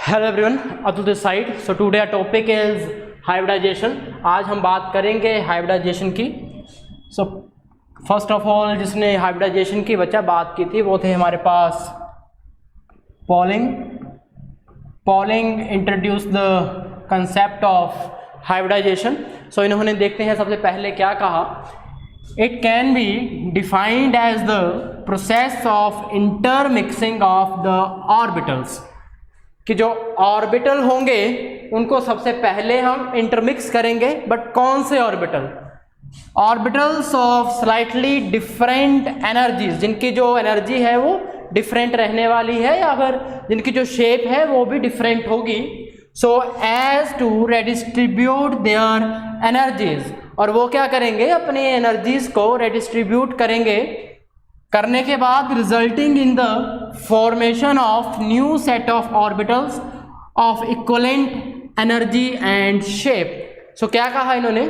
Hello everyone, Atul this side. So today our topic is hybridization. आज हम बात करेंगे हाइब्रिडाइजेशन की। सो फर्स्ट ऑफ ऑल जिसने हाइब्रिडाइजेशन की बच्चा बात की थी वो थे हमारे पास Pauling. Pauling introduce the concept of hybridization. So इन्होंने देखते हैं सबसे पहले क्या कहा। It can be defined as the process of intermixing of the orbitals, कि जो ऑर्बिटल होंगे उनको सबसे पहले हम इंटरमिक्स करेंगे। बट कौन से orbital? Orbitals of slightly different energies, जिनकी जो एनर्जी है वो डिफरेंट रहने वाली है या फिर जिनकी जो शेप है वो भी डिफरेंट होगी। So as to redistribute their energies, और वो क्या करेंगे, अपने एनर्जीज को रेडिस्ट्रीब्यूट करेंगे। करने के बाद resulting in the formation of new set of orbitals of equivalent energy and shape. So क्या कहा इन्होंने,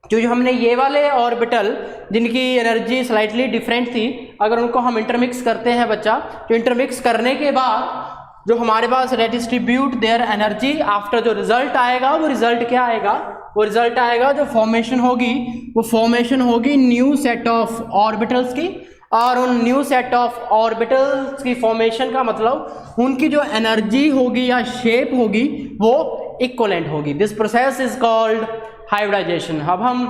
जो हमने ये वाले ऑर्बिटल जिनकी एनर्जी स्लाइटली डिफरेंट थी, अगर उनको हम इंटरमिक्स करते हैं बच्चा, तो इंटरमिक्स करने के बाद जो हमारे पास रेडिस्ट्रीब्यूट देयर एनर्जी, आफ्टर जो रिजल्ट आएगा वो रिजल्ट क्या आएगा, वो रिजल्ट आएगा जो फॉर्मेशन होगी वो फॉर्मेशन होगी न्यू सेट ऑफ ऑर्बिटल्स की। और उन न्यू सेट ऑफ ऑर्बिटल्स की फॉर्मेशन का मतलब उनकी जो एनर्जी होगी या शेप होगी वो इक्वलेंट होगी। This process is called hybridization. अब हम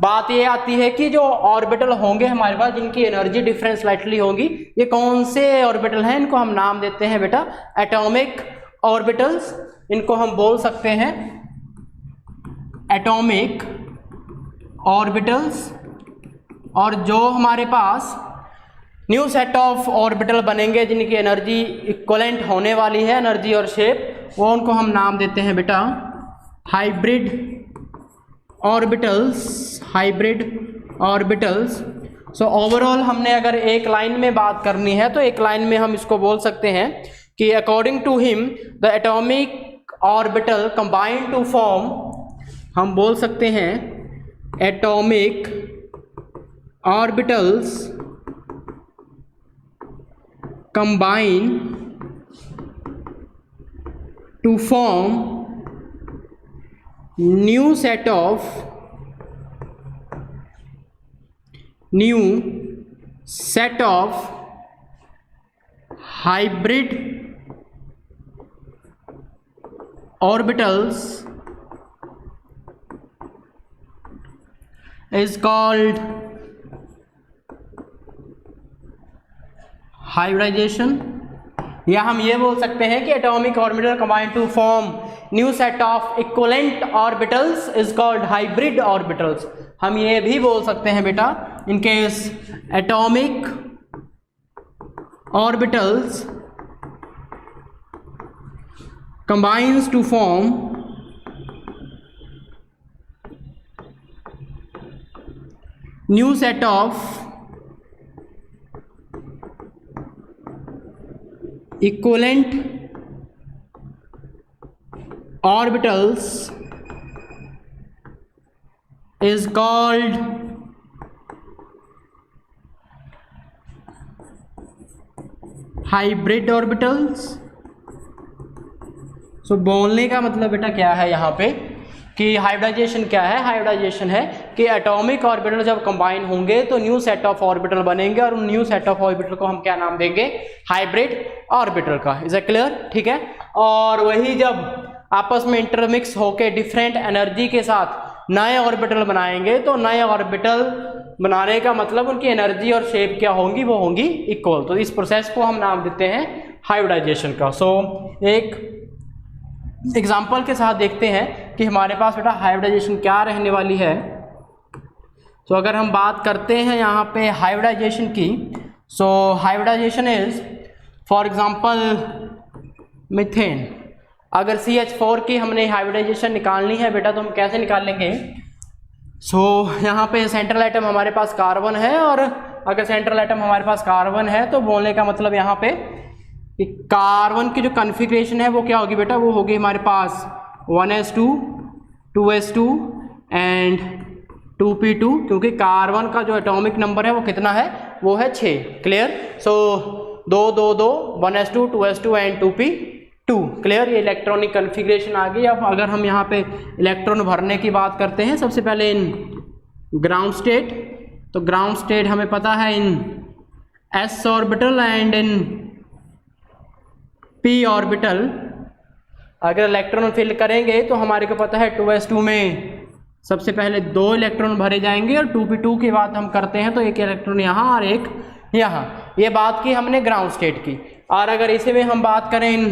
बात ये आती है कि जो ऑर्बिटल होंगे हमारे पास जिनकी एनर्जी डिफरेंस स्लाइटली होगी, ये कौन से ऑर्बिटल हैं? इनको हम नाम देते हैं बेटा एटॉमिक ऑर्बिटल्स। इनको हम बोल सकते हैं एटॉमिक ऑर्बिटल्स। और जो हमारे पास न्यू सेट ऑफ ऑर्बिटल बनेंगे जिनकी एनर्जी इक्वलेंट होने वाली है, एनर्जी और शेप, वो उनको हम नाम देते हैं बेटा hybrid orbitals. Hybrid orbitals. So overall हमने अगर एक लाइन में बात करनी है तो एक लाइन में हम इसको बोल सकते हैं कि according to him the atomic orbital combine to form, हम बोल सकते हैं atomic orbitals combine to form new set of hybrid orbitals is called hybridization. या हम ये बोल सकते हैं कि atomic orbital combine to form new set of equivalent orbitals is called hybrid orbitals. हम ये भी बोल सकते हैं बेटा in case atomic orbitals combines to form new set of equivalent orbitals is called hybrid orbitals। So बोलने का मतलब बेटा क्या है यहाँ पे कि हाइब्रिडाइजेशन क्या है? हाइब्रिडाइजेशन है कि एटॉमिक ऑर्बिटल जब कंबाइन होंगे तो न्यू सेट ऑफ ऑर्बिटल बनेंगे और उन न्यू सेट ऑफ ऑर्बिटल को हम क्या नाम देंगे? हाइब्रिड ऑर्बिटल का। Is it clear? ठीक है। और वही जब आपस में इंटरमिक्स होके डिफरेंट एनर्जी के साथ नए ऑर्बिटल बनाएंगे तो नए ऑर्बिटल बनाने का मतलब उनकी एनर्जी और शेप क्या होंगी? वो होंगी इक्वल। तो इस प्रोसेस को हम नाम देते हैं हाइब्रिडाइजेशन का। सो एक एग्जाम्पल के साथ देखते हैं कि हमारे पास बेटा हाइब्रिडाइजेशन क्या रहने वाली है। तो अगर हम बात करते हैं यहाँ पे हाइब्रिडाइजेशन की, so hybridization is for example methane. अगर CH4 की हमने हाइब्रिडाइजेशन निकालनी है बेटा तो हम कैसे निकालेंगे? सो यहाँ पे सेंट्रल एटम हमारे पास कार्बन है, और अगर सेंट्रल एटम हमारे पास कार्बन है तो बोलने का मतलब यहाँ पे कार्बन की जो कॉन्फ़िगरेशन है वो क्या होगी बेटा? वो होगी हमारे पास 1s2 2s2 एंड 2p2, क्योंकि कार्बन का जो एटॉमिक नंबर है वो कितना है? वो है 6। Clear? So 2 2 2 1s2 2s2 and 2p2। 2। Clear, ये इलेक्ट्रॉनिक कन्फिग्रेशन आ गई। अब अगर हम यहाँ पे इलेक्ट्रॉन भरने की बात करते हैं, सबसे पहले इन ग्राउंड स्टेट, तो ग्राउंड स्टेट हमें पता है इन s orbital and in p orbital अगर इलेक्ट्रॉन फिल करेंगे तो हमारे को पता है 2s2 में सबसे पहले 2 इलेक्ट्रॉन भरे जाएंगे और 2p2 की बात हम करते हैं तो एक इलेक्ट्रॉन यहाँ और एक यहाँ। ये बात की हमने ग्राउंड स्टेट की। और अगर इसी में हम बात करें इन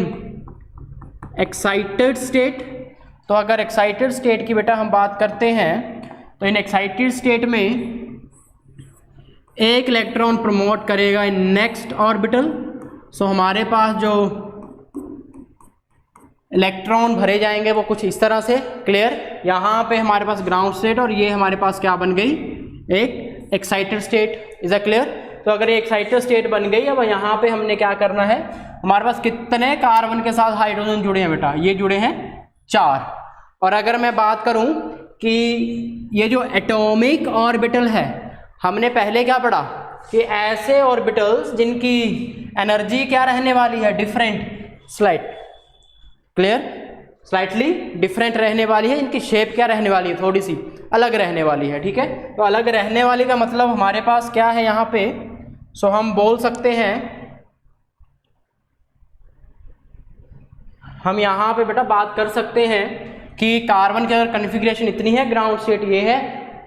एक्साइटेड स्टेट, तो अगर एक्साइटेड स्टेट की बेटा हम बात करते हैं तो इन एक्साइटेड स्टेट में एक इलेक्ट्रॉन प्रमोट करेगा इन नेक्स्ट ऑर्बिटल। सो हमारे पास जो इलेक्ट्रॉन भरे जाएंगे वो कुछ इस तरह से। क्लियर, यहाँ पे हमारे पास ग्राउंड स्टेट और ये हमारे पास क्या बन गई, एक excited state. Is a clear? तो अगर ये एक्साइटेड स्टेट बन गई, अब यहाँ पे हमने क्या करना है, हमारे पास कितने कार्बन के साथ हाइड्रोजन जुड़े हैं बेटा, ये जुड़े हैं 4। और अगर मैं बात करूँ कि ये जो एटॉमिक ऑर्बिटल है, हमने पहले क्या पढ़ा कि ऐसे ऑर्बिटल्स जिनकी एनर्जी क्या रहने वाली है, डिफरेंट, क्लियर, स्लाइटली डिफरेंट रहने वाली है, इनकी शेप क्या रहने वाली है, थोड़ी सी अलग रहने वाली है। ठीक है, तो अलग रहने वाली का मतलब हमारे पास क्या है यहाँ पे, सो हम बोल सकते हैं, हम यहाँ पे बेटा बात कर सकते हैं कि कार्बन की अगर कन्फिग्रेशन इतनी है, ग्राउंड स्टेट ये है,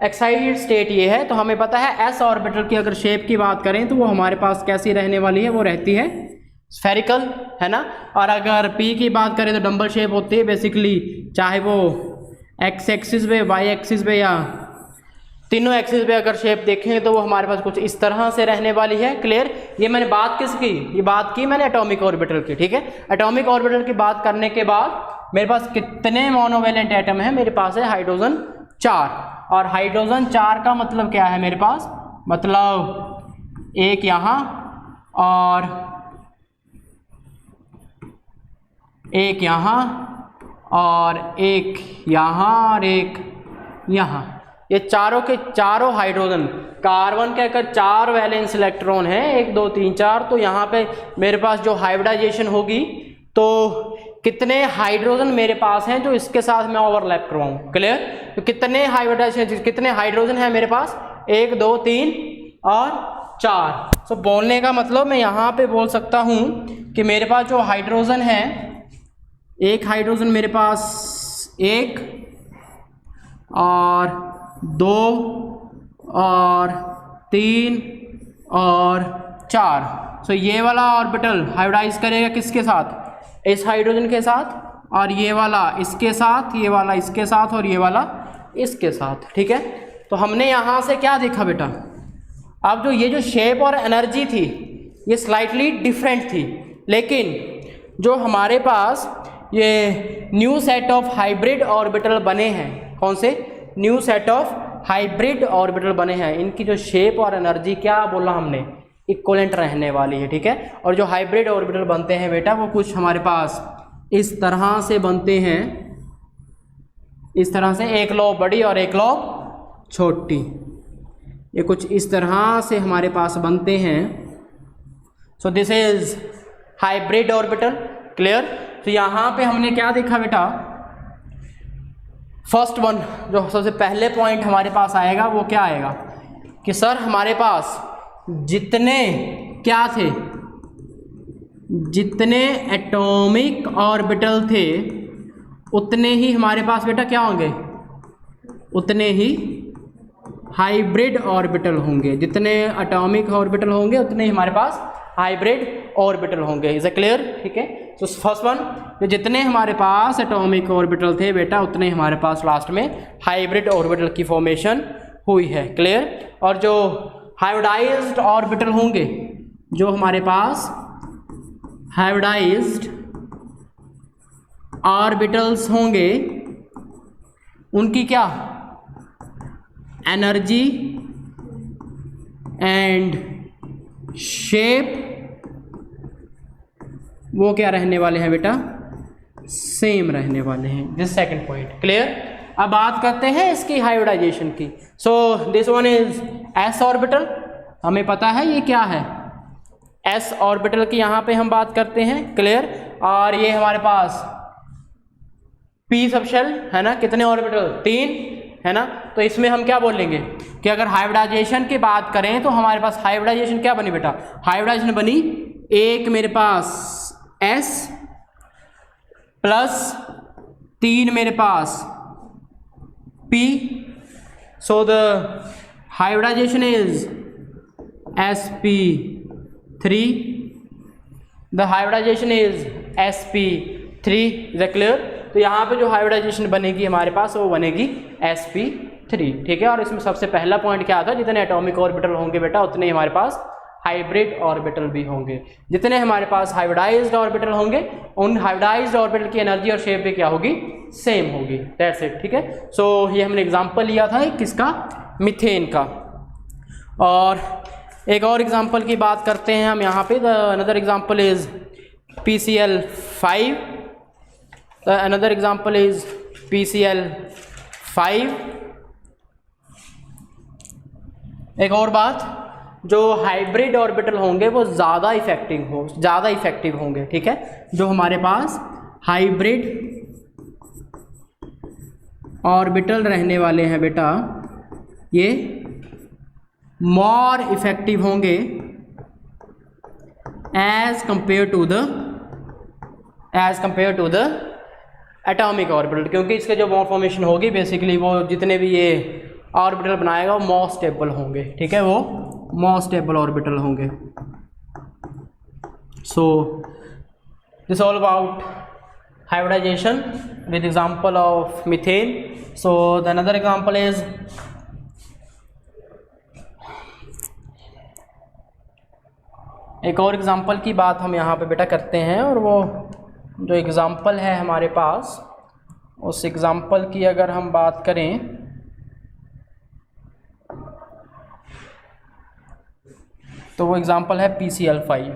एक्साइटेड स्टेट ये है, तो हमें पता है s ऑर्बिटल की अगर शेप की बात करें तो वो हमारे पास कैसी रहने वाली है, वो रहती है स्फेरिकल, है ना। और अगर p की बात करें तो डंबल शेप होती है बेसिकली, चाहे वो x एक्सिस पे, y एक्सिस पे या तीनों एक्सिस पे अगर शेप देखें तो वो हमारे पास कुछ इस तरह से रहने वाली है। क्लियर, ये मैंने बात किसकी, ये बात की मैंने एटॉमिक ऑर्बिटल की। ठीक है, एटॉमिक ऑर्बिटल की बात करने के बाद मेरे पास कितने मोनोवेलेंट एटम है, मेरे पास है हाइड्रोजन 4। और हाइड्रोजन 4 का मतलब क्या है मेरे पास, मतलब एक यहाँ और एक यहाँ और एक यहाँ और एक यहाँ, ये चारों के चारों हाइड्रोजन, कार्बन के अगर 4 वैलेंस इलेक्ट्रॉन है, 1 2 3 4, तो यहाँ पे मेरे पास जो हाइब्रिडाइजेशन होगी तो कितने हाइड्रोजन मेरे पास हैं जो इसके साथ मैं ओवरलैप करवाऊँ। क्लियर, तो कितने हाइब्रिडाइजेशन, कितने हाइड्रोजन है मेरे पास, 1 2 3 और 4। सो बोलने का मतलब मैं यहाँ पे बोल सकता हूँ कि मेरे पास जो हाइड्रोजन है, एक हाइड्रोजन मेरे पास 1 और 2 और 3 और 4। सो ये वाला ऑर्बिटल हाइब्रिडाइज करेगा किसके साथ, इस हाइड्रोजन के साथ, और ये वाला इसके साथ, ये वाला इसके साथ और ये वाला इसके साथ। ठीक है, तो हमने यहाँ से क्या देखा बेटा, अब जो ये जो शेप और एनर्जी थी ये स्लाइटली डिफरेंट थी, लेकिन जो हमारे पास ये new set of hybrid orbital बने हैं, कौन से, new set of hybrid orbital बने हैं, इनकी जो शेप और एनर्जी क्या बोला हमने, इक्वलेंट रहने वाली है। ठीक है, और जो हाइब्रिड ऑर्बिटल बनते हैं बेटा वो कुछ हमारे पास इस तरह से बनते हैं, इस तरह से, एक लोब बड़ी और एक लोब छोटी, ये कुछ इस तरह से हमारे पास बनते हैं। सो this is hybrid orbital. Clear, तो यहाँ पे हमने क्या देखा बेटा, फर्स्ट वन जो सबसे पहले पॉइंट हमारे पास आएगा वो क्या आएगा कि सर हमारे पास जितने क्या थे, जितने एटॉमिक ऑर्बिटल थे उतने ही हमारे पास बेटा क्या होंगे, उतने ही हाइब्रिड ऑर्बिटल होंगे। जितने एटॉमिक ऑर्बिटल होंगे उतने ही हमारे पास हाइब्रिड ऑर्बिटल होंगे। Is a clear? ठीक है, तो फर्स्ट वन, जो जितने हमारे पास एटॉमिक ऑर्बिटल थे बेटा उतने हमारे पास लास्ट में हाइब्रिड ऑर्बिटल की फॉर्मेशन हुई है। क्लियर, और जो हाइब्रिडाइज्ड ऑर्बिटल होंगे, जो हमारे पास हाइब्रिडाइज्ड ऑर्बिटल्स होंगे, उनकी क्या एनर्जी एंड शेप वो क्या रहने वाले हैं बेटा, सेम रहने वाले हैं। This second point. क्लियर, अब बात करते हैं इसकी हाइब्रिडाइजेशन की। So this one is S orbital, हमें पता है ये क्या है, एस ऑर्बिटल की यहाँ पे हम बात करते हैं। क्लियर, और ये हमारे पास p सब शेल है ना, कितने ऑर्बिटल 3 है ना। तो इसमें हम क्या बोलेंगे कि अगर हाइब्रिडाइजेशन की बात करें तो हमारे पास हाइब्रिडाइजेशन क्या बनी बेटा, हाइब्रिडाइजेशन बनी एक मेरे पास s प्लस 3 मेरे पास p, so the hybridization is sp3, the hybridization is sp3, is clear. तो यहाँ पे जो हाइब्रिडाइजेशन बनेगी हमारे पास वो बनेगी sp3, ठीक है। और इसमें सबसे पहला पॉइंट क्या था, जितने एटॉमिक ऑर्बिटल होंगे बेटा उतने ही हमारे पास हाइब्रिड ऑर्बिटल भी होंगे। जितने हमारे पास हाइब्रिडाइज्ड ऑर्बिटल होंगे उन हाइब्रिडाइज्ड ऑर्बिटल की एनर्जी और शेप भी क्या होगी, सेम होगी, दैट्स इट, ठीक है। सो ये हमने एग्जांपल लिया था किसका, मीथेन का। और एक और एग्जांपल की बात करते हैं हम यहाँ पे। Another example is PCl5, another example is PCl5। एक और बात, जो हाइब्रिड ऑर्बिटल होंगे वो ज़्यादा इफेक्टिव होंगे, ठीक है। जो हमारे पास हाइब्रिड ऑर्बिटल रहने वाले हैं बेटा ये मोर इफेक्टिव होंगे as compare to the atomic orbital, क्योंकि इसके जो मोर फॉर्मेशन होगी बेसिकली वो जितने भी ये ऑर्बिटल बनाएगा वो मोर स्टेबल होंगे, ठीक है, वो मोर स्टेबल ऑर्बिटल होंगे। So this all about hybridization with example of methane. So the another example is एक और एग्जाम्पल की बात हम यहाँ पे बेटा करते हैं, और वो जो एग्ज़ाम्पल है हमारे पास उस एग्ज़ाम्पल की अगर हम बात करें तो वो एग्ज़ाम्पल है PCl5।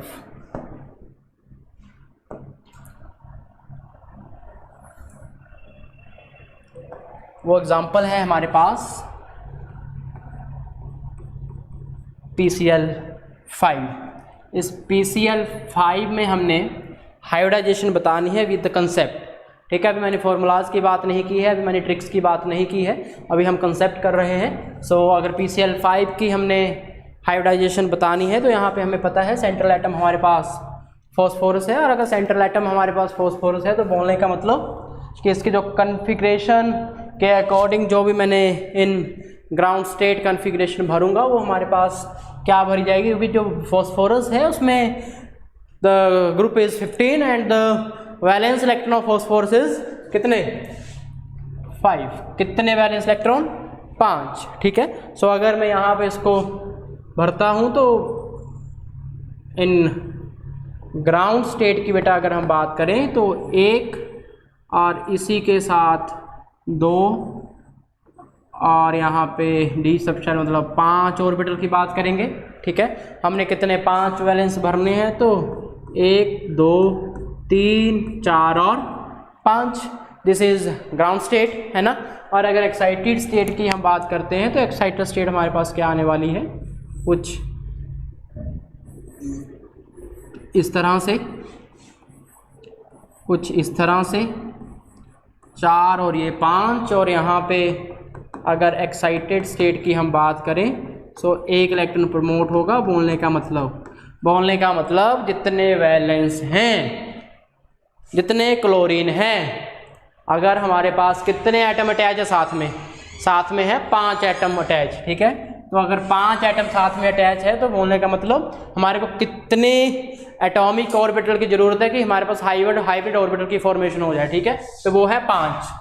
वो एग्ज़ाम्पल है हमारे पास PCl5। इस PCl5 में हमने हाइब्रिडाइजेशन बतानी है विद द कंसेप्ट, ठीक है। अभी मैंने फॉर्मूलाज की बात नहीं की है, अभी मैंने ट्रिक्स की बात नहीं की है, अभी हम कंसेप्ट कर रहे हैं। सो अगर PCl5 की हमने हाइब्रिडाइजेशन बतानी है तो यहाँ पे हमें पता है सेंट्रल एटम हमारे पास फॉस्फोरस है, और अगर सेंट्रल एटम हमारे पास फॉस्फोरस है तो बोलने का मतलब कि इसकी जो कन्फिग्रेशन के अकॉर्डिंग जो भी मैंने इन ग्राउंड स्टेट कन्फिग्रेशन भरूंगा वो हमारे पास क्या भरी जाएगी, क्योंकि जो फॉस्फोरस है उसमें the group is 15 and the valence electron of phosphorus is कितने 5। कितने वैलेंस इलेक्ट्रॉन 5, ठीक है। सो अगर मैं यहाँ पे इसको भरता हूँ तो इन ग्राउंड स्टेट की बेटा अगर हम बात करें तो 1 और इसी के साथ 2 और यहाँ पे डी सबशेल मतलब 5 ऑर्बिटल की बात करेंगे, ठीक है। हमने कितने 5 वैलेंस भरने हैं तो 1 2 3 4 और 5, दिस इज ग्राउंड स्टेट है ना। और अगर एक्साइटेड स्टेट की हम बात करते हैं तो एक्साइटेड स्टेट हमारे पास क्या आने वाली है, कुछ इस तरह से, कुछ इस तरह से 4 और ये 5। और यहाँ पे अगर एक्साइटेड स्टेट की हम बात करें तो 1 इलेक्ट्रॉन प्रमोट होगा। बोलने का मतलब जितने वैलेंस हैं, जितने क्लोरीन हैं, अगर हमारे पास कितने एटम अटैच है साथ में है 5 एटम अटैच, ठीक है। तो अगर 5 एटम साथ में अटैच है तो बोलने का मतलब हमारे को कितने एटॉमिक ऑर्बिटल की ज़रूरत है कि हमारे पास हाइब्रिड ऑर्बिटल की फॉर्मेशन हो जाए, ठीक है। तो वो है 5,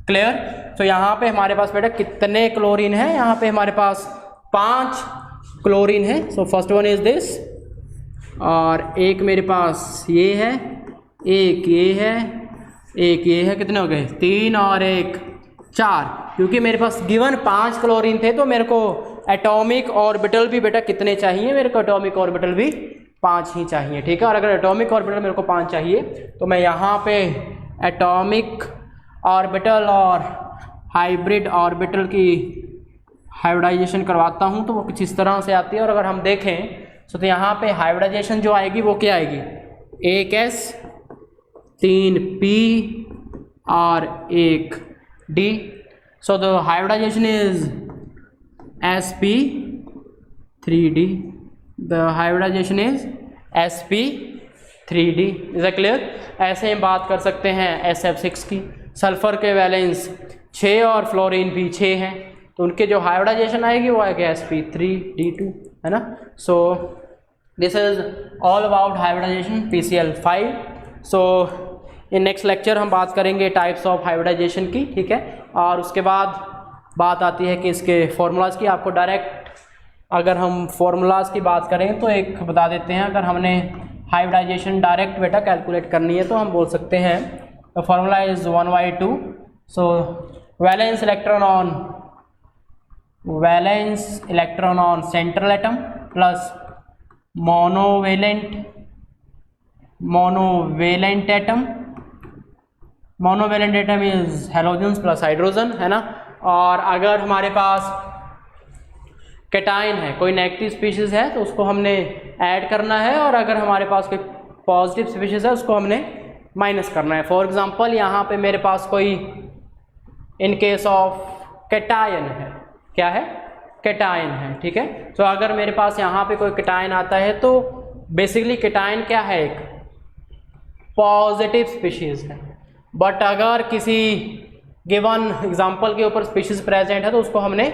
क्लियर। तो यहाँ पे हमारे पास बेटा कितने क्लोरीन है, यहाँ पे हमारे पास 5 क्लोरीन है। So first one is this, और एक मेरे पास ये है, एक ये है, एक ये है, कितने हो गए 3 और 1 4। क्योंकि मेरे पास गिवन 5 क्लोरीन थे तो मेरे को एटॉमिक ऑर्बिटल भी बेटा कितने चाहिए, मेरे को एटॉमिक ऑर्बिटल भी 5 ही चाहिए, ठीक है। और अगर एटॉमिक ऑर्बिटल मेरे को 5 चाहिए तो मैं यहाँ पे एटॉमिक ऑर्बिटल और हाइब्रिड ऑर्बिटल की हाइब्रिडाइजेशन करवाता हूँ तो वो कुछ इस तरह से आती है। और अगर हम देखें तो यहाँ पे हाइब्रिडाइजेशन जो आएगी वो क्या आएगी, एक S 3 P और 1 D. So the hybridization is sp3d. The hybridization is sp3d. Is that clear? ऐसे हम बात कर सकते हैं SF6 की। सल्फर के वैलेंस 6 और फ्लोरीन भी 6 हैं, तो उनके जो हाइब्रिडाइजेशन आएगी वो आएगी sp3d2, है ना। So this is all about hybridization PCl5. So in next lecture हम बात करेंगे टाइप्स ऑफ हाइब्रिडाइजेशन की, ठीक है। और उसके बाद बात आती है कि इसके फॉर्मूलाज की। आपको डायरेक्ट अगर हम फॉर्मूलाज की बात करें तो एक बता देते हैं, अगर हमने हाइब्रिडाइजेशन डायरेक्ट बेटा कैलकुलेट करनी है तो हम बोल सकते हैं the formula is 1/2. So valence electron on central atom plus monovalent atom is halogens plus hydrogen, है ना। और अगर हमारे पास कैटाइन है, कोई नेगेटिव स्पीशीज है, तो उसको हमने ऐड करना है, और अगर हमारे पास कोई पॉजिटिव स्पीशीज है उसको हमने माइनस करना है। फॉर एग्जांपल यहाँ पे मेरे पास कोई इन केस ऑफ कैटायन है, क्या है, कैटायन है, ठीक है। तो अगर मेरे पास यहाँ पे कोई कैटायन आता है तो बेसिकली कैटायन क्या है, एक पॉजिटिव स्पीशीज है। बट अगर किसी गिवन एग्जांपल के ऊपर स्पीशीज प्रेजेंट है तो उसको हमने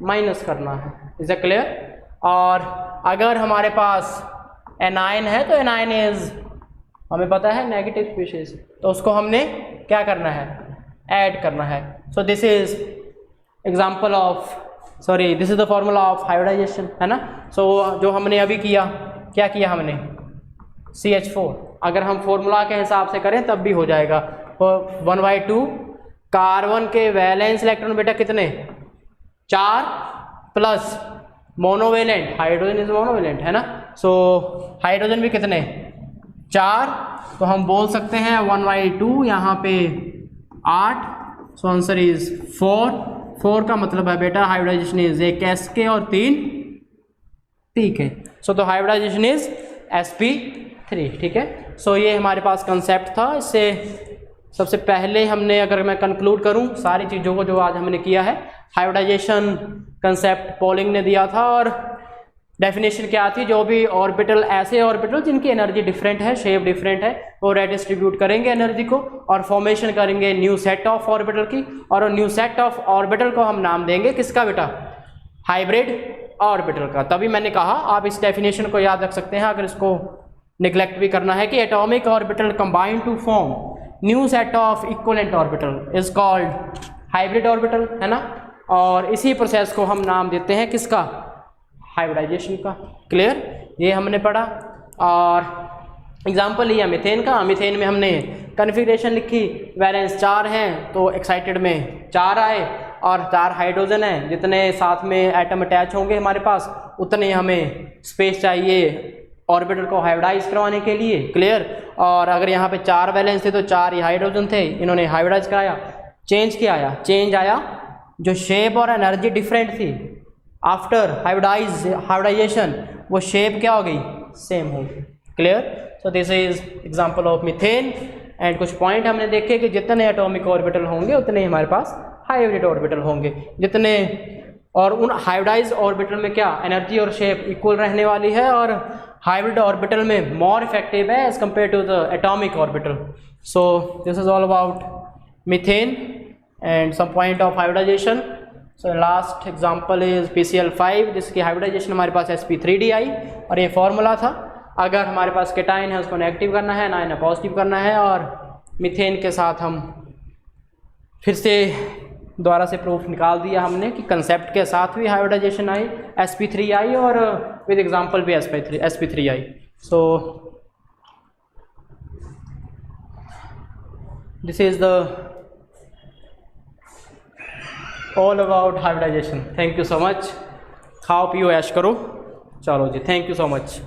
माइनस करना है। Is it clear? और अगर हमारे पास एनाइन है तो एनाइन इज, हमें पता है, नेगेटिव स्पीशीज, तो उसको हमने क्या करना है, ऐड करना है। So this is example of, sorry, this is the formula of hybridization, है ना। सो जो हमने अभी किया, क्या किया हमने, CH4। अगर हम फॉर्मूला के हिसाब से करें तब भी हो जाएगा। 1/2 कार्बन के वैलेंस इलेक्ट्रॉन बेटा कितने, 4 plus monovalent, hydrogen is monovalent, है ना। सो हाइड्रोजन भी कितने, 4, तो हम बोल सकते हैं 1/2 यहाँ पे 8, सो आंसर इज 4 का मतलब है बेटा हाइब्रिडाइजेशन इज एक Sk और 3 Pk। सो तो हाइब्रिडाइजेशन इज sp3, ठीक है। सो ये हमारे पास कंसेप्ट था। इससे सबसे पहले हमने, अगर मैं कंक्लूड करूं सारी चीज़ों को जो आज हमने किया है, हाइब्रिडाइजेशन कंसेप्ट पॉलिंग ने दिया था, और डेफिनेशन क्या थी, जो भी ऑर्बिटल, ऐसे ऑर्बिटल जिनकी एनर्जी डिफरेंट है, शेप डिफरेंट है, वो रेडिस्ट्रीब्यूट करेंगे एनर्जी को और फॉर्मेशन करेंगे न्यू सेट ऑफ ऑर्बिटल की, और न्यू सेट ऑफ ऑर्बिटल को हम नाम देंगे किसका बेटा, हाइब्रिड ऑर्बिटल का। तभी मैंने कहा आप इस डेफिनेशन को याद रख सकते हैं, अगर इसको निग्लेक्ट भी करना है, कि atomic orbital combine to form new set of equivalent orbital is called hybrid orbital, है ना। और इसी प्रोसेस को हम नाम देते हैं किसका, हाइब्रिडाइजेशन का। क्लियर? ये हमने पढ़ा। और एग्जांपल लिया मीथेन का। मीथेन में हमने कन्फिग्रेशन लिखी, वैलेंस 4 हैं तो एक्साइटेड में 4 आए, और 4 हाइड्रोजन हैं, जितने साथ में एटम अटैच होंगे हमारे पास उतने हमें स्पेस चाहिए ऑर्बिटल को हाइब्रिडाइज करवाने के लिए। क्लियर? और अगर यहाँ पे 4 वैलेंस थे तो 4 ही हाइड्रोजन थे, इन्होंने हाइब्रिडाइज कराया। चेंज क्या आया, चेंज आया, जो शेप और एनर्जी डिफरेंट थी आफ्टर हाइब्रिडाइजेशन, वो शेप क्या हो गई, सेम हो गई। Clear? So this is example of methane. And कुछ पॉइंट हमने देखे कि जितने एटॉमिक ऑर्बिटल होंगे उतने हमारे पास हाइब्रिड ऑर्बिटल होंगे, जितने, और उन हाइब्रिडाइज ऑर्बिटल में क्या एनर्जी और शेप इक्वल रहने वाली है, और हाइब्रिड ऑर्बिटल में मोर इफेक्टिव है as compare to the atomic orbital. So this is all about methane and some point of hybridization. So last example is PCl5, जिसकी हाइब्रिडाइजेशन हमारे पास sp3d आई, और ये फॉर्मूला था, अगर हमारे पास कैटाइन है उसको नेगेटिव करना है, नाइन है पॉजिटिव करना है। और मीथेन के साथ हम फिर से दोबारा से प्रूफ निकाल दिया हमने कि कंसेप्ट के साथ भी हाइब्रिडाइजेशन आई, sp3 आई, और विद एग्जांपल भी sp3 आई। So this is the all about hybridization. Thank you so much. खाओ पियो ऐश करो, चलो जी, थैंक यू सो मच।